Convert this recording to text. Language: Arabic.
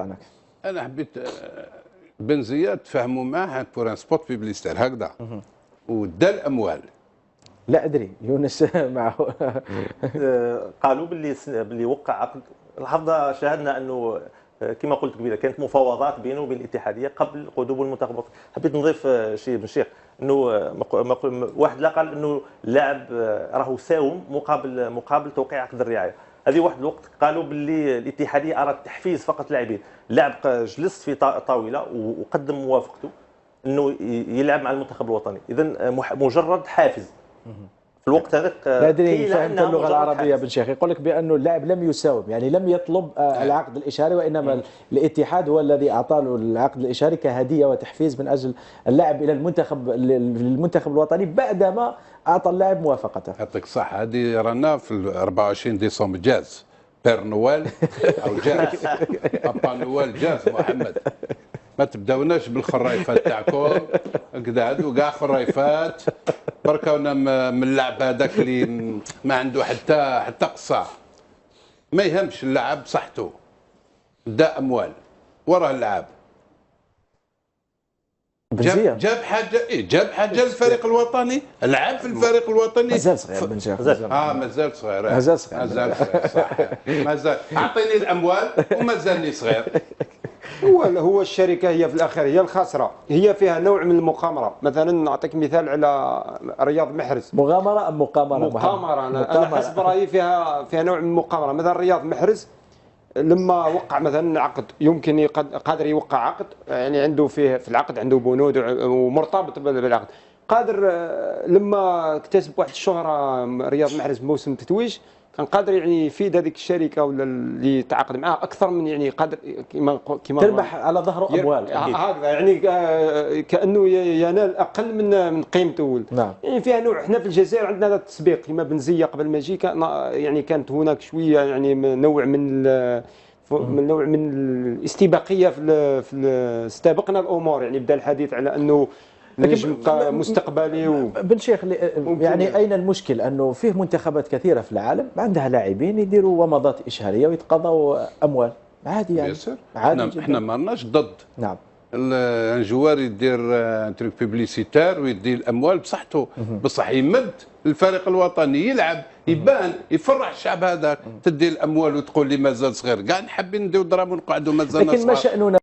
قطعناك. انا حبيت بن زياد تفاهموا معاه بور ان سبوت بيبليستير هكذا ودا الاموال. لا ادري يونس معه. قالوا باللي وقع عقد. الحظ شاهدنا انه كما قلت قبيله كانت مفاوضات بينه وبين الاتحاديه قبل قدوم المنتخب. حبيت نضيف شيء بن شيخ انه واحد لا قال انه اللاعب راهو ساوم مقابل توقيع عقد الرعايه. هذه واحد الوقت قالوا باللي الاتحاديه اراد تحفيز فقط اللاعبين. اللاعب جلس في طاوله وقدم موافقته انه يلعب مع المنتخب الوطني. اذا مجرد حافز. في الوقت هذاك لا ادري فهمت اللغه العربيه بن شيخ. يقول لك بانه اللاعب لم يساوم، يعني لم يطلب العقد الاشاري، وانما الاتحاد هو الذي اعطى له العقد الاشاري كهديه وتحفيز من اجل اللاعب الى المنتخب الوطني بعدما اعطى اللاعب موافقته. يعطيك الصح. هذه رانا في 24 ديسمبر جاز بير نويل او جاز ابا نويل جاز محمد. ما تبداوناش بالخرايفات تاعكم هكذا، هادو كاع خرايفات بركاونا من اللعب هذاك اللي ما عنده حتى قصه. ما يهمش اللعب صحته، دا اموال وراه اللعب. جاب حاجه للفريق الوطني، لعب في الفريق الوطني. مازال صغير بن شيخ. مازال صغير. مازال صغير صح. مازال اعطيني الاموال ومازالني صغير. هو الشركه هي في الاخير هي الخاسره، هي فيها نوع من المقامره. مثلا نعطيك مثال على رياض محرز. مغامره ام مقامره؟ مقامره. انا حسب رايي فيها نوع من المقامره. مثلا رياض محرز لما وقع مثلا عقد، يمكن قادر يوقع عقد، يعني عنده في العقد عنده بنود ومرتبط بالعقد. قادر لما اكتسب واحد الشهره رياض محرز بموسم التتويج، كان قادر يعني يفيد هذيك الشركه ولا اللي تعاقد معها اكثر من، يعني قادر كما تربح على ظهره اموال. هكذا يعني كانه ينال اقل من قيمته. نعم. يعني فيها نوع. احنا في الجزائر عندنا هذا التسبيق كما بن زية قبل ما يجي يعني كانت هناك شويه يعني نوع من الاستباقيه في استبقنا الامور. يعني بدا الحديث على انه نجم مستقبلي بن شيخ يعني اين المشكل؟ انه فيه منتخبات كثيره في العالم عندها لاعبين يديروا ومضات اشهاريه ويتقاضوا اموال عادي يعني. عادي. احنا ما رناش ضد. نعم. الجوار يدير تريك بيبليسيتار ويدي الاموال بصحته، بصح يمد الفريق الوطني يلعب يبان يفرح الشعب هذاك. تدي الاموال وتقول لي مازال صغير. كاع حابين نديو دراهم ونقعدوا مازال صغار. لكن ما شأننا